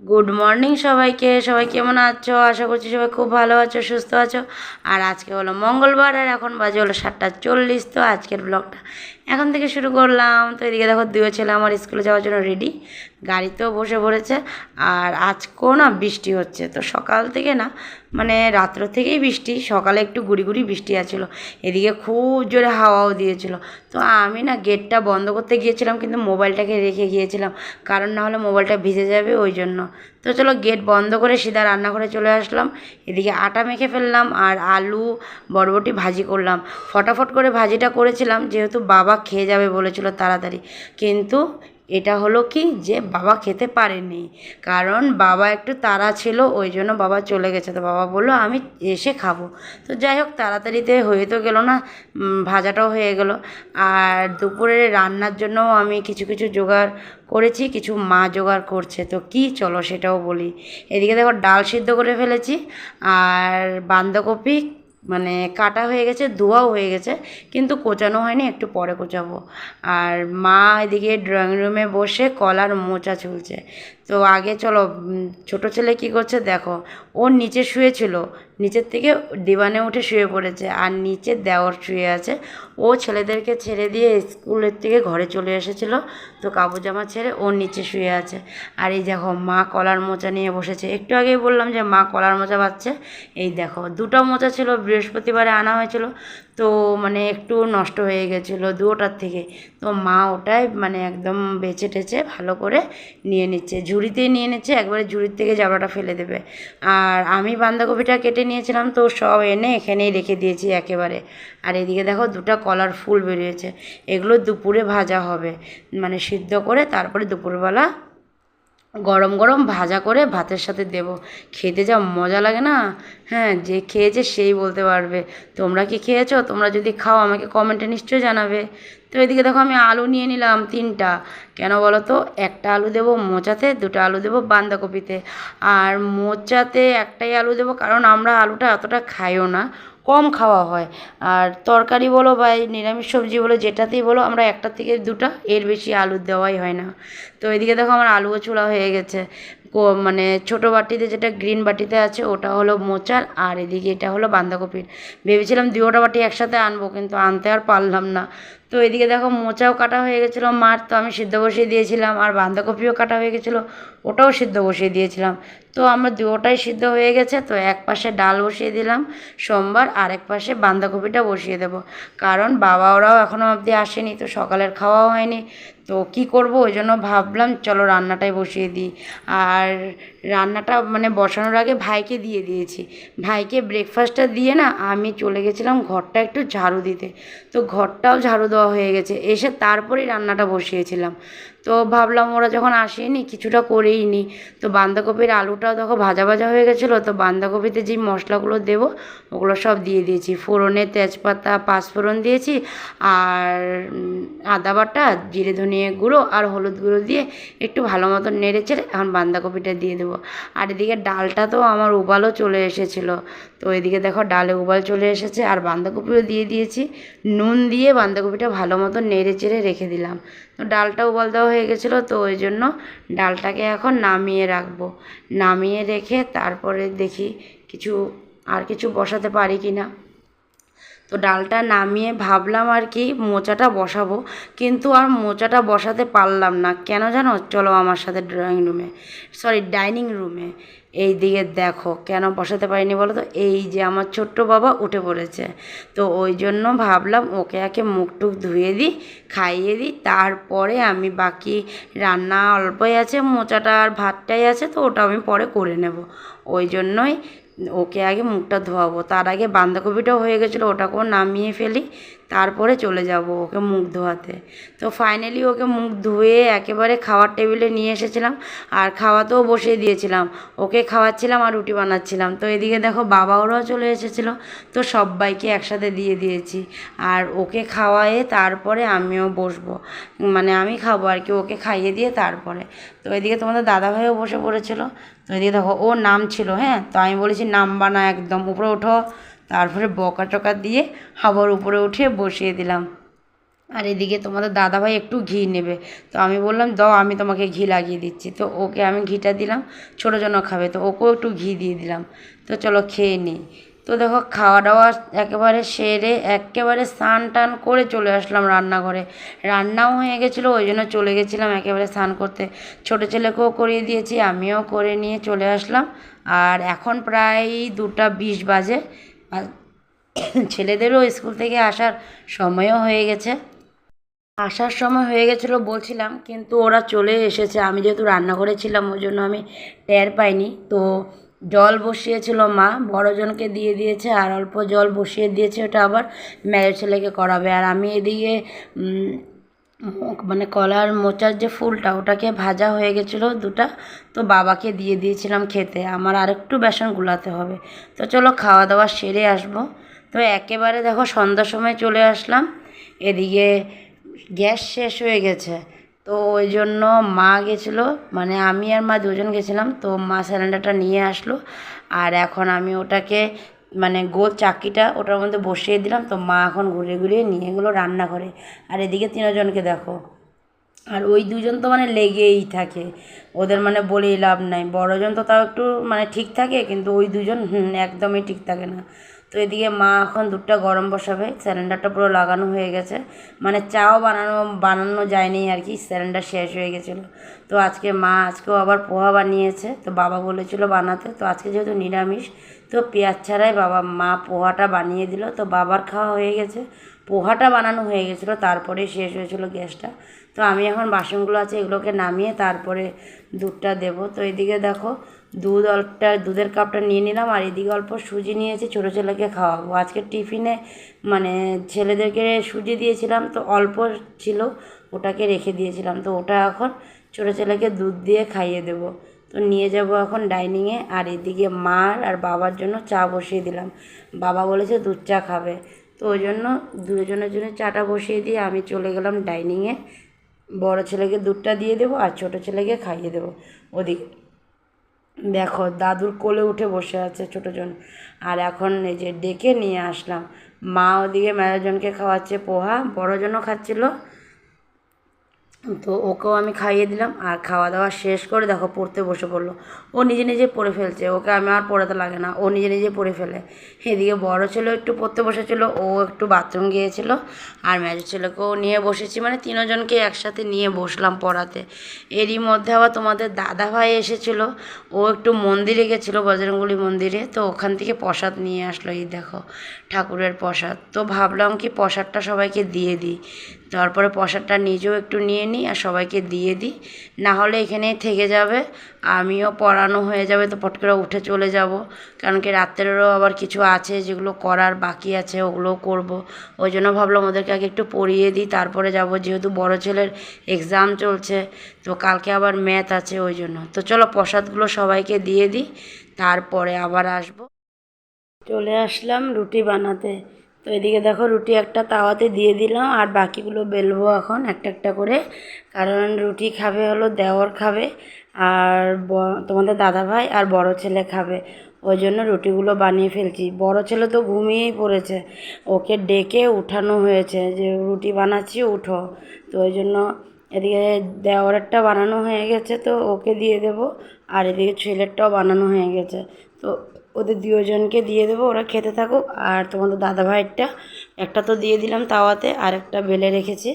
Good morning সবাইকে। সবাই কেমন আছো? আশা করছি সবাই খুব ভালো আছো, সুস্থ আছো। আর আজকে হলো মঙ্গলবার, আর এখন বাজে হলো 7:40। তো আজকের ব্লগটা এখন থেকে শুরু করলাম। তো এদিকে দেখো দুই ছেলে আমার স্কুলে যাওয়ার জন্য রেডি, গাড়িতেও বসে পড়েছে। আর আজকেও না বৃষ্টি হচ্ছে, তো সকাল থেকে না মানে রাত্র থেকেই বৃষ্টি, সকালে একটু গুড়ি গুড়ি বৃষ্টি আছিল, এদিকে খুব জোরে হাওয়াও দিয়েছিল। তো আমি না গেটটা বন্ধ করতে গিয়েছিলাম, কিন্তু মোবাইলটাকে রেখে গিয়েছিলাম, কারণ না হলে মোবাইলটা ভিজে যাবে ওই জন্য। তো চলো গেট বন্ধ করে সিধা রান্নাঘরে চলে আসলাম। এদিকে আটা মেখে ফেললাম আর আলু বরবটি ভাজি করলাম। ফটাফট করে ভাজিটা করেছিলাম, যেহেতু বাবা খেয়ে যাবে বলেছিল তাড়াতাড়ি। কিন্তু এটা হলো কি যে বাবা খেতে পারেনি, কারণ বাবা একটু তাড়া ছিল, ওই জন্য বাবা চলে গেছে। তো বাবা বললো আমি এসে খাবো। তো যাই হোক, তাড়াতাড়িতে হয়ে তো গেলো না, ভাজাটাও হয়ে গেল। আর দুপুরে রান্নার জন্যও আমি কিছু কিছু জোগাড় করেছি, কিছু মা জোগাড় করছে। তো কি চলো সেটাও বলি। এদিকে দেখো ডাল সিদ্ধ করে ফেলেছি, আর বাঁধাকপি মানে কাটা হয়ে গেছে, ধোয়াও হয়ে গেছে, কিন্তু কোচানো হয়নি, একটু পরে কোচাবো। আর মা এদিকে ড্রয়িং রুমে বসে কলার মোচা চলছে। তো আগে চলো, ছোটো ছেলে কী করছে দেখো, ও নিচে শুয়েছিল, নিচের থেকে ডিবানে উঠে শুয়ে পড়েছে, আর নিচে দেওর শুয়ে আছে। ও ছেলেদেরকে ছেড়ে দিয়ে স্কুলের থেকে ঘরে চলে এসেছিলো, তো কাপড় জামা ছেড়ে ও নিচে শুয়ে আছে। আর এই দেখো মা কলার মোচা নিয়ে বসেছে, একটু আগেই বললাম যে মা কলার মোচা বাচ্ছে। এই দেখো দুটো মোচা ছিল, বৃহস্পতিবারে আনা হয়েছিল, তো মানে একটু নষ্ট হয়ে গেছিলো দুটোটার থেকে। তো মা ওটাই মানে একদম বেছে টেছে ভালো করে নিয়ে নিচ্ছে, ঝুড়িতেই নিয়ে নিচ্ছে, একবারে ঝুড়ির থেকে জাবড়াটা ফেলে দেবে। আর আমি বাঁধাকপিটা কেটে নিয়েছিলাম, তো সব এনে এখানেই রেখে দিয়েছি একেবারে। আর এদিকে দেখো দুটো কলার ফুল বেরিয়েছে, এগুলো দুপুরে ভাজা হবে, মানে সিদ্ধ করে তারপরে দুপুরবেলা গরম গরম ভাজা করে ভাতের সাথে দেব। খেতে যা মজা লাগে না, হ্যাঁ যে খেয়েছে সেই বলতে পারবে। তোমরা কি খেয়েছো? তোমরা যদি খাও আমাকে কমেন্টে নিশ্চয়ই জানাবে। তো এদিকে দেখো আমি আলু নিয়ে নিলাম 3টা। কেন বলো তো, একটা আলু দেবো মোচাতে, দুটো আলু দেবো বাঁধাকপিতে। আর মোচাতে একটাই আলু দেবো, কারণ আমরা আলুটা অতটা খাইও না, কম খাওয়া হয়। আর তরকারি বলো বা এই নিরামিষ সবজি বলো, যেটাতেই বলো আমরা একটা থেকে দুটো, এর বেশি আলু দেওয়াই হয় না। তো এদিকে দেখো আমার আলুও চূড়া হয়ে গেছে। মানে ছোটো বাটিতে, যেটা গ্রিন বাটিতে আছে ওটা হলো মোচার, আর এদিকে এটা হলো বাঁধাকপির। ভেবেছিলাম দুটো বাটি একসাথে আনবো, কিন্তু আনতে আর পারলাম না। তো এদিকে দেখো মোচাও কাটা হয়ে গেছিলো মার, তো আমি সিদ্ধ বসিয়ে দিয়েছিলাম, আর বাঁধাকপিও কাটা হয়ে গেছিলো, ওটাও সিদ্ধ বসিয়ে দিয়েছিলাম। তো আমার দুটোটাই সিদ্ধ হয়ে গেছে। তো এক পাশে ডাল বসিয়ে দিলাম সোমবার, আর এক পাশে বাঁধাকপিটা বসিয়ে দেবো, কারণ বাবা ওরাও এখনও অবধি আসেনি, তো সকালের খাওয়াও হয়নি। তো কি করব, ওই জন্য ভাবলাম চলো রান্নাটাই বসিয়ে দিই। আর রান্নাটা মানে বসানোর আগে ভাইকে দিয়ে দিয়েছি। ভাইকে ব্রেকফাস্টটা দিয়ে না আমি চলে গেছিলাম ঘরটা একটু ঝাড়ু দিতে। তো ঘরটাও ঝাড়ু দেওয়া হয়ে গেছে, এসে তারপরেই রান্নাটা বসিয়েছিলাম। তো ভাবলাম ওরা যখন আসেনি কিছুটা করেই নিই। তো বাঁধাকপির আলুটাও দেখো ভাজা ভাজা হয়ে গেছিলো। তো বাঁধাকপিতে যেই মশলাগুলো দেবো ওগুলো সব দিয়ে দিয়েছি, ফোড়নে তেজপাতা পাঁচফোড়ন দিয়েছি, আর আদা বাটা, জিরে ধনিয়া গুঁড়ো আর হলুদ গুঁড়ো দিয়ে একটু ভালো মতো নেড়ে চেড়ে এখন বাঁধাকপিটা দিয়ে দেবো। আর এদিকে ডালটা তো আমার উবালও চলে এসেছিলো। তো এদিকে দেখো ডালে উবাল চলে এসেছে, আর বাঁধাকপিও দিয়ে দিয়েছি, নুন দিয়ে বাঁধাকপিটা ভালো মতো নেড়ে চেড়ে রেখে দিলাম। তো ডালটা উবাল দেওয়া হয়ে গেছিলো, তো ওই জন্য ডালটাকে এখন নামিয়ে রাখবো। নামিয়ে রেখে তারপরে দেখি কিছু আর কিছু বসাতে পারি কি না। তো ডালটা নামিয়ে ভাবলাম আর কি মোচাটা বসাবো, কিন্তু আর মোচাটা বসাতে পারলাম না। কেন জানো? চলো আমার সাথে ড্রয়িং রুমে, সরি ডাইনিং রুমে। এই দিকে দেখো কেন বসাতে পারিনি বলো তো, এই যে আমার ছোট্ট বাবা উঠে পড়েছে। তো ওই জন্য ভাবলাম ওকে আগে মুখ টুক ধুয়ে দিই, খাইয়ে দিই, তারপরে আমি বাকি রান্না অল্পই আছে, মোচাটা আর ভাতটাই আছে, তো ওটা আমি পরে করে নেব। ওই জন্যই ওকে আগে মুখটা ধোয়াবো। তার আগে বাঁধাকপিটাও হয়ে গেছিলো, ওটাকেও নামিয়ে ফেলি, তারপরে চলে যাব ওকে মুখ ধোয়াতে। তো ফাইনালি ওকে মুখ ধুয়ে একেবারে খাওয়ার টেবিলে নিয়ে এসেছিলাম, আর খাওয়াতেও বসিয়ে দিয়েছিলাম, ওকে খাওয়াচ্ছিলাম আর রুটি বানাচ্ছিলাম। তো এদিকে দেখো বাবা ওরাও চলে এসেছিলো, তো সবাইকে একসাথে দিয়ে দিয়েছি। আর ওকে খাওয়ায়ে তারপরে আমিও বসবো, মানে আমি খাবো আর কি, ওকে খাইয়ে দিয়ে তারপরে। তো এদিকে তোমাদের দাদাভাইও বসে পড়েছিলো। তো এদিকে দেখো ও নাম ছিল, হ্যাঁ, তো আমি বলেছি নামবা না, একদম উপরে ওঠো। তারপরে বকা টকা দিয়ে আবার উপরে উঠিয়ে বসিয়ে দিলাম। আর এদিকে তোমাদের দাদাভাই একটু ঘি নেবে, তো আমি বললাম দাও আমি তোমাকে ঘি লাগিয়ে দিচ্ছি। তো ওকে আমি ঘিটা দিলাম, ছোটো জন্য খাবে তো ওকেও একটু ঘি দিয়ে দিলাম। তো চলো খেয়ে নিই। তো দেখো খাওয়া দাওয়া একেবারে সেরে একেবারে স্নান টান করে চলে আসলাম রান্নাঘরে। রান্নাও হয়ে গেছিলো, ওই জন্য চলে গেছিলাম একেবারে স্নান করতে। ছোটো ছেলেকেও করিয়ে দিয়েছি, আমিও করে নিয়ে চলে আসলাম। আর এখন প্রায় 2টা 20 বাজে, আর ছেলেদেরও স্কুল থেকে আসার সময়ও হয়ে গেছে। আসার সময় হয়ে গেছিলো বলছিলাম, কিন্তু ওরা চলে এসেছে। আমি যেহেতু রান্নাঘরে ছিলাম ওই জন্য আমি টের পাইনি। তো জল বসিয়েছিল মা, বড়জনকে দিয়ে দিয়েছে, আর অল্প জল বসিয়ে দিয়েছে, ওটা আবার মেয়ের ছেলেকে করাবে। আর আমি এদিকে মানে কলার মোচার যে ফুলটা ওটাকে ভাজা হয়ে গেছিলো 2টা, তো বাবাকে দিয়ে দিয়েছিলাম খেতে। আমার আরেকটু বেসন গুলাতে হবে। তো চলো খাওয়া দাওয়া সেরে আসবো। তো একেবারে দেখো সন্ধ্যার সময় চলে আসলাম। এদিকে গ্যাস শেষ হয়ে গেছে, তো ওই জন্য মা গেছিলো, মানে আমি আর মা দুজন গেছিলাম। তো মা সিলিন্ডারটা নিয়ে আসলো, আর এখন আমি ওটাকে মানে গোল চাকিটা ওটার মধ্যে বসিয়ে দিলাম। তো মা এখন ঘুরিয়ে ঘুরিয়ে নিয়ে গেলো রান্নাঘরে। আর এদিকে 3জনকে দেখো, আর ওই 2জন তো মানে লেগেই থাকে, ওদের মানে বলেই লাভ নাই। বড়জন তো তাও একটু মানে ঠিক থাকে, কিন্তু ওই 2জন একদমই ঠিক থাকে না। তো এদিকে মা এখন দুধটা গরম বসাবে, সিলিন্ডারটা পুরো লাগানো হয়ে গেছে, মানে চাও বানানো যায়নি আর কি, সিলিন্ডার শেষ হয়ে গেছিলো। তো আজকে মা আজকেও আবার পোহা বানিয়েছে, তো বাবা বলেছিল বানাতে, তো আজকে যেহেতু নিরামিষ তো পেঁয়াজ ছাড়াই মা পোহাটা বানিয়ে দিল। তো বাবার খাওয়া হয়ে গেছে, পোহাটা বানানো হয়ে গেছিলো, তারপরে শেষ হয়েছিল গ্যাসটা। তো আমি এখন বাসনগুলো আছে এগুলোকে নামিয়ে তারপরে দুধটা দেবো। তো এদিকে দেখো দুধের কাপটা নিয়ে নিলাম, আর এদিকে অল্প সুজি নিয়েছি, ছোটো ছেলেকে খাওয়াবো আজকে টিফিনে। মানে ছেলেদেরকে সুজি দিয়েছিলাম তো অল্প ছিল, ওটাকে রেখে দিয়েছিলাম। তো ওটা এখন ছোটো ছেলেকে দুধ দিয়ে খাইয়ে দেবো। তো নিয়ে যাব এখন ডাইনিংয়ে। আর এদিকে মার আর বাবার জন্য চা বসিয়ে দিলাম, বাবা বলেছে দুধ চা খাবে। তো ওই জন্য 2জনের জন্য চাটা বসিয়ে দিয়ে আমি চলে গেলাম ডাইনিংয়ে। বড় ছেলেকে দুধটা দিয়ে দেবো আর ছোটো ছেলেকে খাইয়ে দেবো। ওদিকে দেখো দাদুর কোলে উঠে বসে আছে ছোটোজন। আর এখন এই যে ডেকে নিয়ে আসলাম, মা ওদিকে মেজোজনকে খাওয়াচ্ছে পোহা, বড়জনও খাচ্ছিলো। তো ওকেও আমি খাইয়ে দিলাম, আর খাওয়া দাওয়া শেষ করে দেখো পড়তে বসে পড়লো। ও নিজে নিজে পড়ে ফেলছে, ওকে আমি আর পড়াতে লাগে না, ও নিজে নিজে পড়ে ফেলে। এদিকে বড় ছেলে একটু পড়তে বসেছিলো, ও একটু বাথরুম গিয়েছিলো। আর মেজো ছেলেকেও নিয়ে বসেছি, মানে 3জনকে একসাথে নিয়ে বসলাম পড়াতে। এরই মধ্যে আবার তোমাদের দাদা ভাই এসেছিলো, ও একটু মন্দিরে গেছিলো, বজরংবলী মন্দিরে। তো ওখান থেকে প্রসাদ নিয়ে আসলো, এই দেখো ঠাকুরের প্রসাদ। তো ভাবলাম কি প্রসাদটা সবাইকে দিয়ে দিই, তারপরে প্রসাদটা নিজেও একটু নিয়ে নিই আর সবাইকে দিয়ে দিই, না হলে এখানেই থেকে যাবে, আমিও পড়ানো হয়ে যাবে, তো পট করে উঠে চলে যাব। কারণ কি রাত্রেরও আবার কিছু আছে যেগুলো করার বাকি আছে, ওগুলোও করব। ওই জন্য ভাবলাম ওদেরকে আগে একটু পড়িয়ে দিই তারপরে যাব, যেহেতু বড় ছেলের এক্সাম চলছে, তো কালকে আবার ম্যাথ আছে ওই জন্য। তো চলো প্রসাদগুলো সবাইকে দিয়ে দিই, তারপরে আবার আসবো। চলে আসলাম রুটি বানাতে। তো এদিকে দেখো রুটি একটা তাওয়াতে দিয়ে দিলাম, আর বাকিগুলো বেলবো এখন একটা একটা করে। কারণ রুটি খাবে হলো দেওর খাবে, আর তোমাদের দাদাভাই আর বড় ছেলে খাবে, ওই জন্য রুটিগুলো বানিয়ে ফেলছি। বড় ছেলে তো ঘুমিয়েই পড়েছে, ওকে ডেকে উঠানো হয়েছে যে রুটি বানাচ্ছি উঠো। তো ওই জন্য এদিকে দেওরেরটা বানানো হয়ে গেছে, তো ওকে দিয়ে দেবো। আর এদিকে ছেলেরটাও বানানো হয়ে গেছে, তো ওদের 2জনকে দিয়ে দেবো, ওরা খেতে থাকুক। আর তোমাদের দাদাভাইয়েরটা একটা তো দিয়ে দিলাম তাওয়াতে, আর একটা বেলে রেখেছি,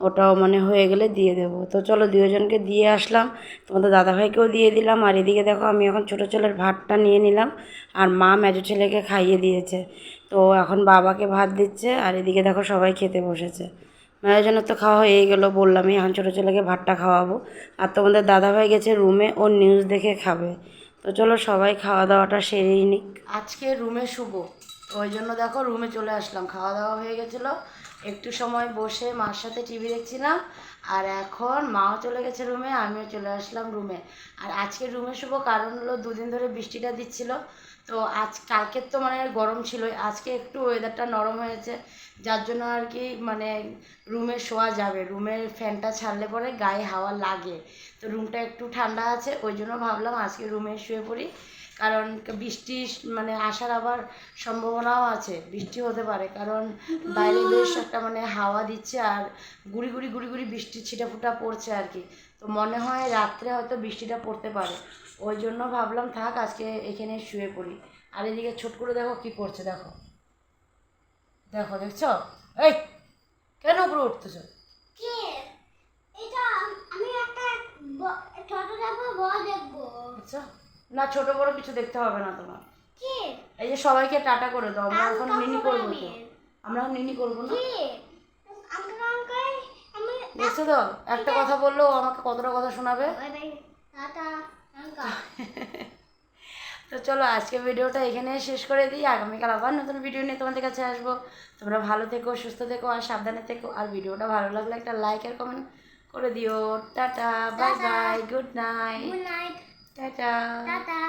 ওটাও মানে হয়ে গেলে দিয়ে দেবো। তো চলো 2জনকে দিয়ে আসলাম, তোমাদের দাদাভাইকেও দিয়ে দিলাম। আর এদিকে দেখো আমি এখন ছোটো ছেলের ভাতটা নিয়ে নিলাম, আর মা মেজো ছেলেকে খাইয়ে দিয়েছে। তো এখন বাবাকে ভাত দিচ্ছে, আর এদিকে দেখো সবাই খেতে বসেছে। মেজোজনের তো খাওয়া হয়েই গেলো বললামই, এখন ছোটো ছেলেকে ভাতটা খাওয়াবো। আর তোমাদের দাদাভাই গেছে রুমে, ওর নিউজ দেখে খাবে। তো চলো সবাই খাওয়া দাওয়াটা সেরেই নিক। আজকে রুমে শুভ, ওই জন্য দেখো রুমে চলে আসলাম। খাওয়া দাওয়া হয়ে গেছিলো, একটু সময় বসে মার সাথে টিভি দেখছিলাম। আর এখন মাও চলে গেছে রুমে, আমিও চলে আসলাম রুমে। আর আজকে রুমে শুভ কারণ হলো 2 দিন ধরে বৃষ্টিটা দিচ্ছিল, তো কালকের তো মানে গরম ছিল, আজকে একটু ওয়েদারটা নরম হয়েছে, যার জন্য আর কি মানে রুমে শোয়া যাবে। রুমের ফ্যানটা ছাড়লে পরে গায়ে হাওয়া লাগে, তো রুমটা একটু ঠান্ডা আছে, ওই জন্য ভাবলাম আজকে রুমে শুয়ে পড়ি। কারণ বৃষ্টি মানে আসার আবার সম্ভাবনাও আছে, বৃষ্টি হতে পারে, কারণ বাইরে বেশ একটা মানে হাওয়া দিচ্ছে আর গুড়ি গুড়ি গুড়ি গুড়ি বৃষ্টি ছিটাফোঁটা পড়ছে আর কি। তো মনে হয় রাত্রে হয়তো বৃষ্টিটা পড়তে পারে, ওই জন্য ভাবলাম থাক আজকে এখানে শুয়ে পড়ি। আর এদিকে ছোট করে দেখো কি করছে, দেখো দেখো দেখছো, এই কেন উপরে উঠতেছ? কে এটা? আমি একটা ছোট দেখবো, বড় দেখবো। আচ্ছা, না ছোট বড় কিছু দেখতে হবে না তোমার। কে? এই যে সবাইকে টাটা করে দাও, আমরা এখন আঙ্কা মিনি হবে করবো আমি। তো, আমরা এখন মিনি করবো না। কে? আঙ্কাল আমি দেখছো তো একটা কথা বললো ও আমাকে কতটা কথা শোনাবে। Bye bye tata uncle. তো চলো আজকে ভিডিওটা এখানে শেষ করে দিই, আগামীকাল আবার নতুন ভিডিও নিয়ে তোমাদের কাছে আসবো। তোমরা ভালো থেকো, সুস্থ থেকো আর সাবধানে থেকো। আর ভিডিওটা ভালো লাগলে একটা লাইক আর কমেন্ট করে দিও। Tata, bye bye, good night, good night, tata. Tata.